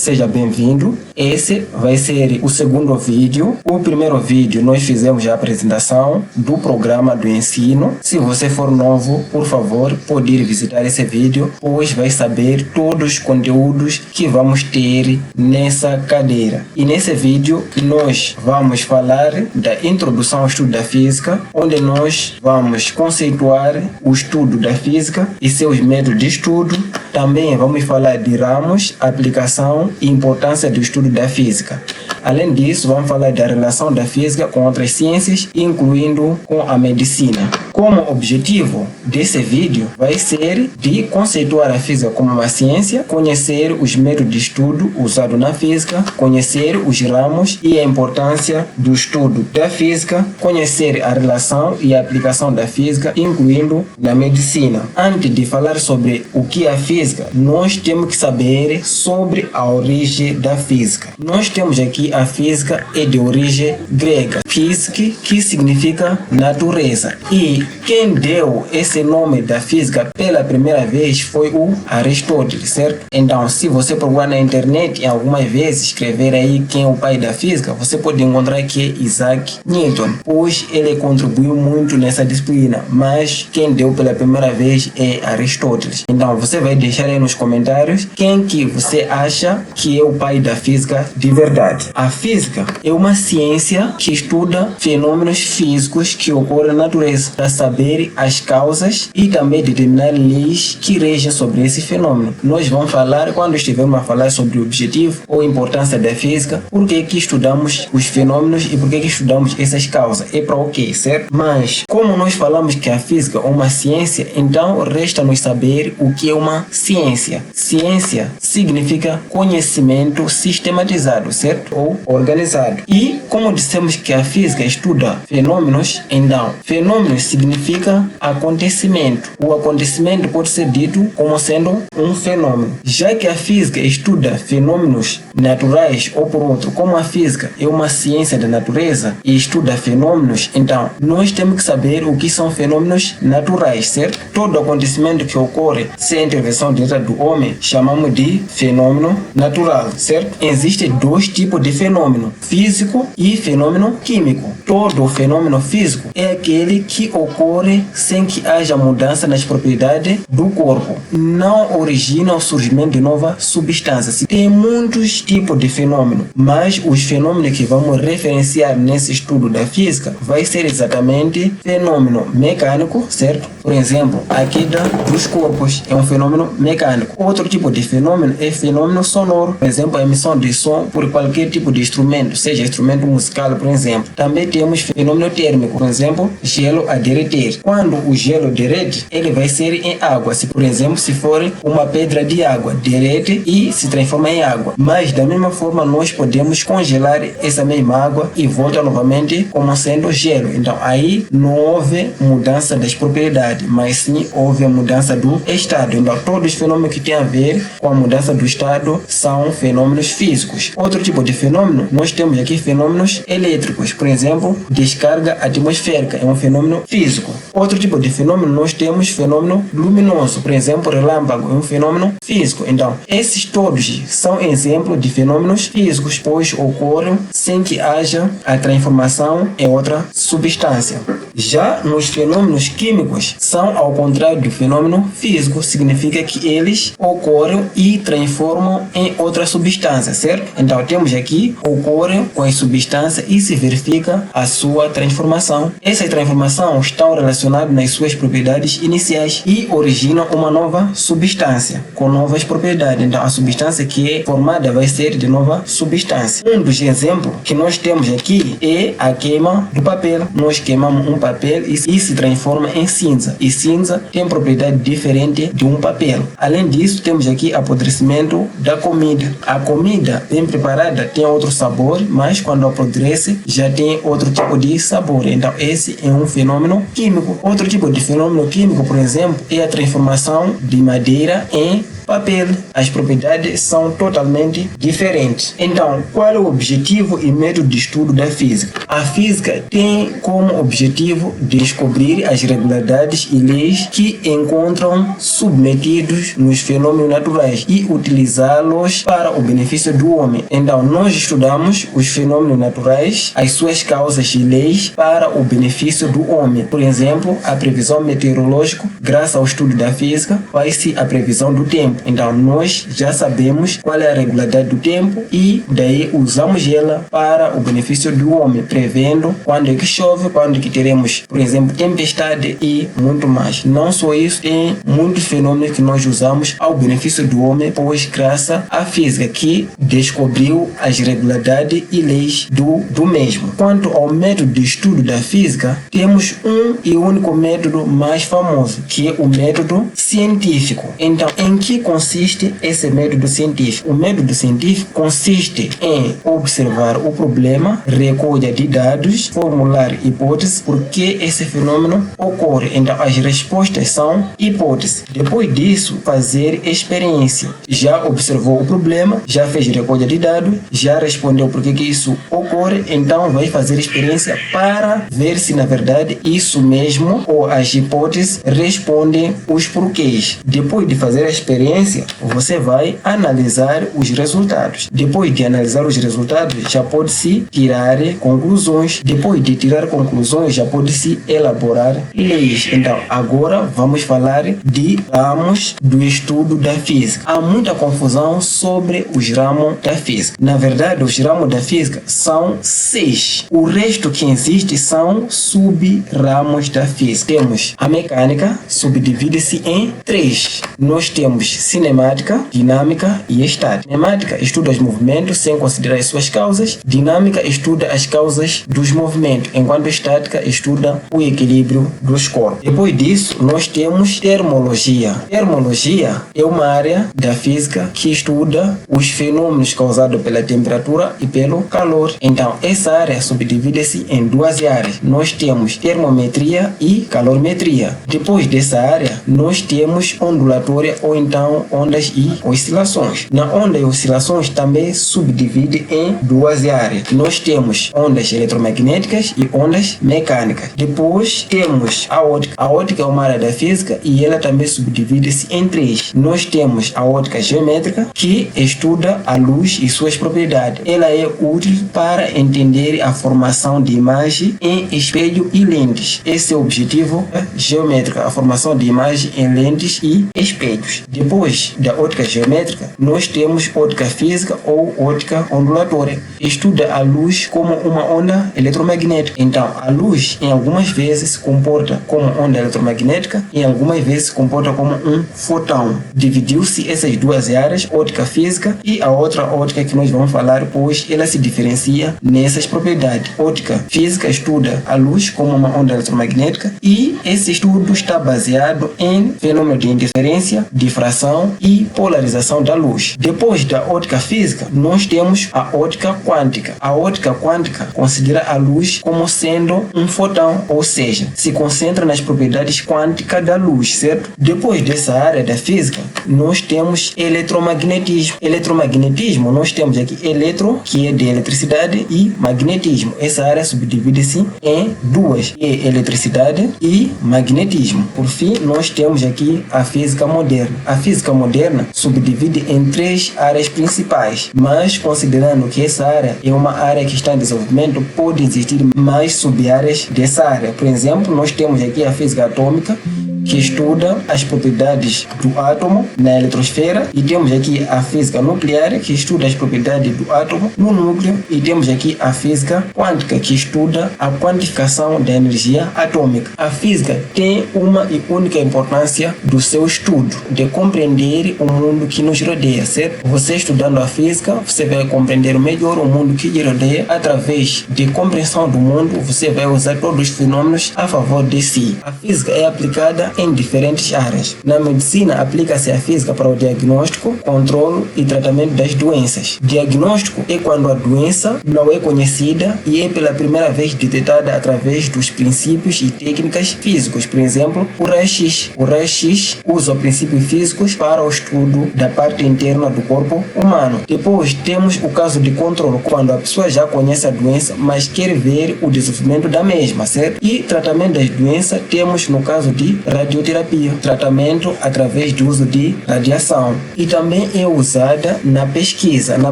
seja bem-vindo. Esse vai ser o segundo vídeo. O primeiro vídeo nós fizemos a apresentação do programa do ensino. Se você for novo, por favor, pode ir visitar esse vídeo, pois vai saber todos os conteúdos que vamos ter nessa cadeira. E nesse vídeo nós vamos falar da introdução ao estudo da física, onde nós vamos conceituar o estudo da física e seus métodos de estudo. Também vamos falar de ramos, aplicação e importância do estudo da física. Além disso, vamos falar da relação da física com outras ciências, incluindo com a medicina. Como objetivo desse vídeo vai ser de conceituar a física como uma ciência, conhecer os métodos de estudo usados na física, conhecer os ramos e a importância do estudo da física, conhecer a relação e a aplicação da física, incluindo na medicina. Antes de falar sobre o que é a física, nós temos que saber sobre a origem da física. Nós temos aqui a física é de origem grega, física, que significa natureza. E quem deu esse nome da física pela primeira vez foi o Aristóteles, certo? Então, se você procurar na internet e algumas vezes escrever aí quem é o pai da física, você pode encontrar que é Isaac Newton, pois ele contribuiu muito nessa disciplina, mas quem deu pela primeira vez é Aristóteles. Então, você vai deixar aí nos comentários quem que você acha que é o pai da física de verdade. A física é uma ciência que estuda fenômenos físicos que ocorrem na natureza, para saber as causas e também determinar leis que regem sobre esse fenômeno. Nós vamos falar, quando estivermos a falar sobre o objetivo ou importância da física, por que estudamos os fenômenos e por que estudamos essas causas. É para o quê, certo? Mas, como nós falamos que a física é uma ciência, então resta-nos saber o que é uma ciência. Ciência significa conhecimento sistematizado, certo? Ou organizado. E, como dissemos que a física estuda fenômenos, então, fenômenos significa acontecimento. O acontecimento pode ser dito como sendo um fenômeno. Já que a física estuda fenômenos naturais, ou por outro, como a física é uma ciência da natureza e estuda fenômenos, então nós temos que saber o que são fenômenos naturais, certo? Todo acontecimento que ocorre sem intervenção direta do homem chamamos de fenômeno natural, certo? Existem dois tipos de fenômeno, físico e fenômeno químico. Todo fenômeno físico é aquele que ocorre sem que haja mudança nas propriedades do corpo. Não origina o surgimento de nova substância. Tem muitos tipos de fenômeno, mas os fenômenos que vamos referenciar nesse estudo da física vai ser exatamente fenômeno mecânico, certo? Por exemplo, a queda dos corpos é um fenômeno mecânico. Outro tipo de fenômeno é fenômeno sonoro, por exemplo, a emissão de som por qualquer tipo de instrumento, seja instrumento musical, por exemplo. Também temos fenômeno térmico, por exemplo, gelo a derreter. Quando o gelo derrete, ele vai ser em água. Se, por exemplo, se for uma pedra de água, derrete e se transforma em água. Mas da mesma forma nós podemos congelar essa mesma água e volta novamente como sendo gelo. Então aí não houve mudança das propriedades, mas sim houve a mudança do estado. Então todos os fenômenos que têm a ver com a mudança do estado são fenômenos físicos. Outro tipo de fenômeno, nós temos aqui fenômenos elétricos. Por exemplo, descarga atmosférica é um fenômeno físico. Outro tipo de fenômeno, nós temos fenômeno luminoso. Por exemplo, relâmpago é um fenômeno físico. Então, esses todos são exemplos de fenômenos físicos, pois ocorrem sem que haja a transformação em outra substância. Já nos fenômenos químicos, são ao contrário do fenômeno físico, significa que eles ocorrem e transformam em outra substância, certo? Então, temos aqui, ocorrem com as substâncias e se verifica a sua transformação. Essas transformações estão relacionadas nas suas propriedades iniciais e originam uma nova substância com novas propriedades. Então, a substância que é formada vai ser de nova substância. Um dos exemplos que nós temos aqui é a queima do papel. Nós queimamos um papel e se transforma em cinza. E cinza tem propriedade diferente de um papel. Além disso, temos aqui apodrecimento da comida. A comida bem preparada tem outro sabor, mas quando apodrece já tem outro tipo de sabor. Então, esse é um fenômeno químico. Outro tipo de fenômeno químico, por exemplo, é a transformação de madeira em papel. As propriedades são totalmente diferentes. Então, qual é o objetivo e método de estudo da física? A física tem como objetivo descobrir as regularidades e leis que encontram submetidos nos fenômenos naturais e utilizá-los para o benefício do homem. Então, nós estudamos os fenômenos naturais, as suas causas e leis para o benefício do homem. Por exemplo, a previsão meteorológica, graças ao estudo da física, faz-se a previsão do tempo. Então, nós já sabemos qual é a regularidade do tempo e daí usamos ela para o benefício do homem, prevendo quando é que chove, quando é que teremos, por exemplo, tempestade e muito mais. Não só isso, tem muitos fenômenos que nós usamos ao benefício do homem, pois graças à física que descobriu as regularidades e leis do mesmo. Quanto ao método de estudo da física, temos um e único método mais famoso, que é o método científico. Então, em que consiste esse método científico? O método científico consiste em observar o problema, recolha de dados, formular hipóteses por que esse fenômeno ocorre. Então, as respostas são hipóteses. Depois disso, fazer experiência. Já observou o problema, já fez recolha de dados, já respondeu por que isso ocorre, então vai fazer experiência para ver se na verdade isso mesmo ou as hipóteses respondem os porquês. Depois de fazer a experiência, você vai analisar os resultados. Depois de analisar os resultados, já pode-se tirar conclusões. Depois de tirar conclusões, já pode-se elaborar leis. Então, agora vamos falar de ramos do estudo da física. Há muita confusão sobre os ramos da física. Na verdade, os ramos da física são 6. O resto que existe são sub-ramos da física. Temos a mecânica, subdivide-se em 3. Nós temos cinemática, dinâmica e estática. Cinemática estuda os movimentos sem considerar as suas causas. Dinâmica estuda as causas dos movimentos, enquanto estática estuda o equilíbrio dos corpos. Depois disso, nós temos termologia. Termologia é uma área da física que estuda os fenômenos causados pela temperatura e pelo calor. Então, essa área subdivide-se em 2 áreas. Nós temos termometria e calorimetria. Depois dessa área, nós temos ondulatória ou então ondas e oscilações. Na onda e oscilações também subdivide em 2 áreas. Nós temos ondas eletromagnéticas e ondas mecânicas. Depois temos a ótica. A ótica é uma área da física e ela também subdivide-se em 3. Nós temos a ótica geométrica, que estuda a luz e suas propriedades. Ela é útil para entender a formação de imagem em espelho e lentes. Esse é o objetivo geométrico, a formação de imagem em lentes e espelhos. Depois da ótica geométrica, nós temos ótica física ou ótica ondulatória. Estuda a luz como uma onda eletromagnética. Então, a luz em algumas vezes se comporta como onda eletromagnética e em algumas vezes se comporta como um fotão. Dividiu-se essas 2 áreas, ótica física e a outra ótica que nós vamos falar, pois ela se diferencia nessas propriedades. Ótica física estuda a luz como uma onda eletromagnética e esse estudo está baseado em fenômenos de interferência, difração e polarização da luz. Depois da ótica física, nós temos a ótica quântica. A ótica quântica considera a luz como sendo um fotão, ou seja, se concentra nas propriedades quânticas da luz, certo? Depois dessa área da física, nós temos eletromagnetismo. Eletromagnetismo, nós temos aqui eletro, que é de eletricidade, e magnetismo. Essa área subdivide-se em 2, é eletricidade e magnetismo. Por fim, nós temos aqui a física moderna. A física moderna subdivide em 3 áreas principais, mas considerando que essa área é uma área que está em desenvolvimento, pode existir mais sub-áreas dessa área. Por exemplo, nós temos aqui a física atômica, que estuda as propriedades do átomo na eletrosfera, e temos aqui a física nuclear, que estuda as propriedades do átomo no núcleo, e temos aqui a física quântica, que estuda a quantificação da energia atômica. A física tem uma e única importância do seu estudo, de compreender o mundo que nos rodeia, certo? Você estudando a física, você vai compreender melhor o mundo que lhe rodeia. Através de compreensão do mundo, você vai usar todos os fenômenos a favor de si. A física é aplicada em diferentes áreas. Na medicina, aplica-se a física para o diagnóstico, controle e tratamento das doenças. Diagnóstico é quando a doença não é conhecida e é pela primeira vez detectada através dos princípios e técnicas físicos. Por exemplo, o raio-x. O raio-x usa princípios físicos para o estudo da parte interna do corpo humano. Depois, temos o caso de controle, quando a pessoa já conhece a doença, mas quer ver o desenvolvimento da mesma, certo? E tratamento das doenças, temos no caso de radioterapia, tratamento através do uso de radiação. E também é usada na pesquisa. Na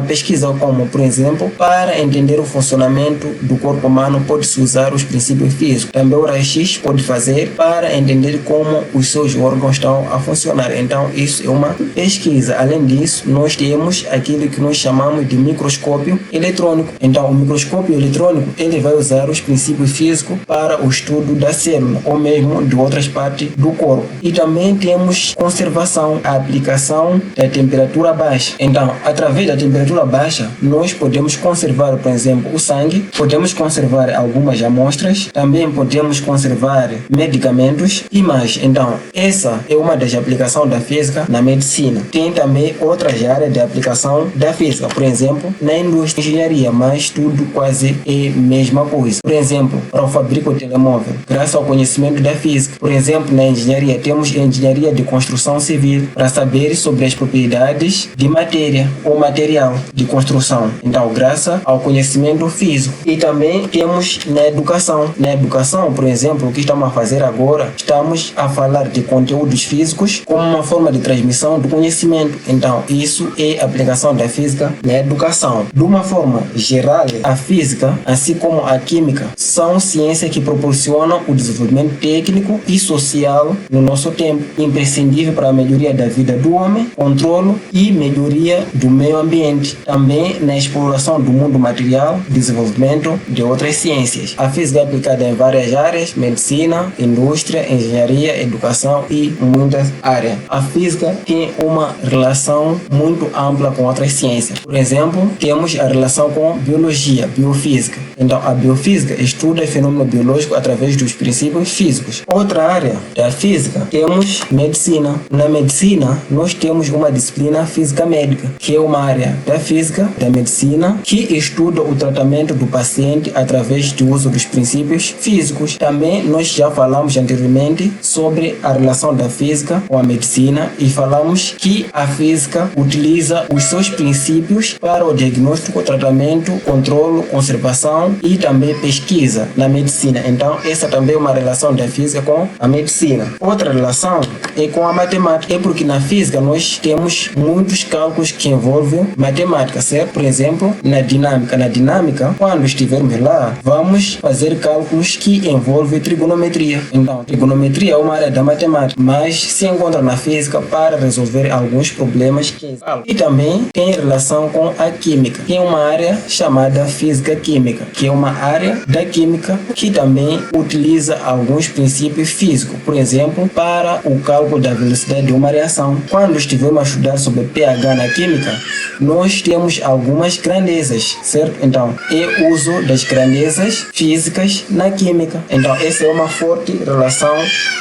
pesquisa, como, por exemplo, para entender o funcionamento do corpo humano, pode-se usar os princípios físicos. Também o raio-x pode fazer para entender como os seus órgãos estão a funcionar. Então, isso é uma pesquisa. Além disso, nós temos aquilo que nós chamamos de microscópio eletrônico. Então, o microscópio eletrônico, ele vai usar os princípios físicos para o estudo da célula ou mesmo de outras partes do corpo. E também temos conservação, a aplicação da temperatura baixa. Então, através da temperatura baixa, nós podemos conservar, por exemplo, o sangue, podemos conservar algumas amostras, também podemos conservar medicamentos e mais. Então, essa é uma das aplicações da física na medicina. Tem também outras áreas de aplicação da física, por exemplo, na indústria, engenharia, mas tudo quase é a mesma coisa. Por exemplo, para o fabrico telemóvel, graças ao conhecimento da física. Por exemplo, na engenharia, temos engenharia de construção civil, para saber sobre as propriedades de matéria ou material de construção. Então, graças ao conhecimento físico. E também temos na educação. Na educação, por exemplo, o que estamos a fazer agora, estamos a falar de conteúdos físicos como uma forma de transmissão do conhecimento. Então, isso é a aplicação da física na educação. De uma forma geral, a física, assim como a química, são ciências que proporcionam o desenvolvimento técnico e social no nosso tempo, imprescindível para a melhoria da vida do homem, controle e melhoria do meio ambiente. Também na exploração do mundo material, desenvolvimento de outras ciências. A física é aplicada em várias áreas: medicina, indústria, engenharia, educação e muitas áreas. A física tem uma relação muito ampla com outras ciências. Por exemplo, temos a relação com biologia, biofísica. Então, a biofísica estuda fenômenos biológicos através dos princípios físicos. Outra área da física, temos medicina. Na medicina, nós temos uma disciplina física médica, que é uma área da física, da medicina, que estuda o tratamento do paciente através do uso dos princípios físicos. Também nós já falamos anteriormente sobre a relação da física com a medicina e falamos que a física utiliza os seus princípios para o diagnóstico, tratamento, controle, conservação e também pesquisa na medicina. Então, essa também é uma relação da física com a medicina. Outra relação é com a matemática. É porque na física nós temos muitos cálculos que envolvem matemática, certo? Por exemplo, na dinâmica. Na dinâmica, quando estivermos lá, vamos fazer cálculos que envolvem trigonometria. Então, trigonometria é uma área da matemática, mas se encontra na física para resolver alguns problemas que... E também tem relação com a química, que é uma área chamada física química, que é uma área da química que também utiliza alguns princípios físicos, por exemplo, para o cálculo da velocidade de uma reação. Quando estivermos a estudar sobre pH na química, nós temos algumas grandezas, certo? Então, é o uso das grandezas físicas na química. Então, essa é uma forte relação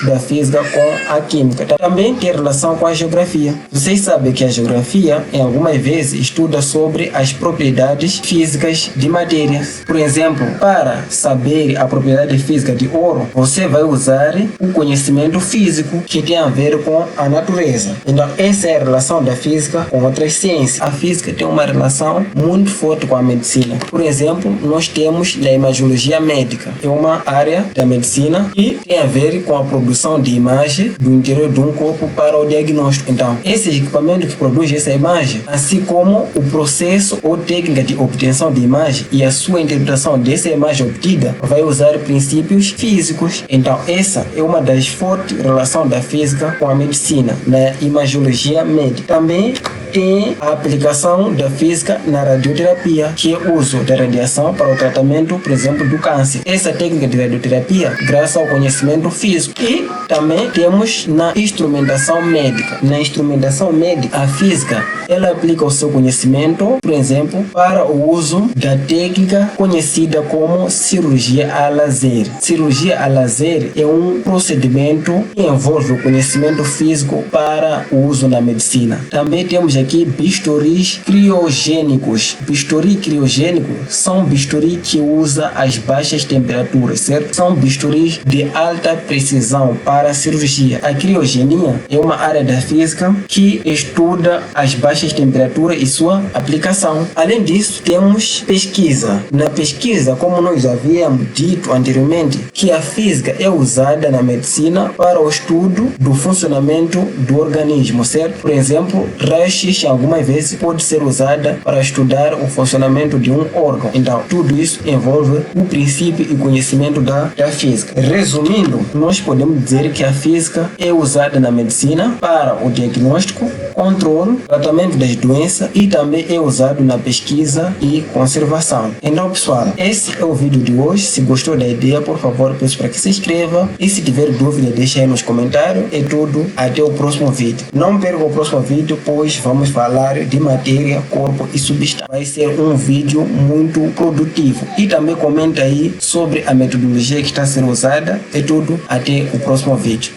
da física com a química. Também tem relação com a geografia. Vocês sabem que a geografia, em algumas vezes, estuda sobre as propriedades físicas de matérias. Por exemplo, para saber a propriedade física de ouro, você vai usar o conhecimento físico que tem a ver com a natureza. Então, essa é a relação da física com outras ciências. A física tem uma relação muito forte com a medicina. Por exemplo, nós temos a imagiologia médica. É uma área da medicina que tem a ver com a produção de imagem do interior de um corpo para o diagnóstico. Então, esse equipamento que produz essa imagem, assim como o processo ou técnica de obtenção de imagem e a sua interpretação dessa imagem obtida, vai usar princípios físicos. Então, essa é uma das fortes relações da física com a medicina, na imagiologia médica. Também tem a aplicação da física na radioterapia, que é o uso da radiação para o tratamento, por exemplo, do câncer. Essa técnica de radioterapia, graças ao conhecimento físico. E também temos na instrumentação médica. Na instrumentação médica, a física, ela aplica o seu conhecimento, por exemplo, para o uso da técnica conhecida como cirurgia a laser. Cirurgia a laser é um procedimento que envolve o conhecimento físico para o uso na medicina. Também temos aqui bisturis criogênicos. Bisturi criogênico são bisturis que usam as baixas temperaturas, certo? São bisturis de alta precisão para a cirurgia. A criogenia é uma área da física que estuda as baixas temperaturas e sua aplicação. Além disso, temos pesquisa. Na pesquisa, como nós havíamos dito anteriormente, que a física é usada na medicina para o estudo do funcionamento do organismo, certo? Por exemplo, raios-x algumas vezes pode ser usada para estudar o funcionamento de um órgão. Então, tudo isso envolve o princípio e conhecimento da física. Resumindo, nós podemos dizer que a física é usada na medicina para o diagnóstico, controle, tratamento das doenças e também é usado na pesquisa e conservação. Então, pessoal, esse é o vídeo de hoje. Se gostou da ideia, por favor, peço para que se inscreva e se tiver dúvida, deixa aí nos comentários. É tudo, até o próximo vídeo. Não perca o próximo vídeo, pois vamos falar de matéria, corpo e substância. Vai ser um vídeo muito produtivo. E também comenta aí sobre a metodologia que está sendo usada. É tudo, até o próximo vídeo.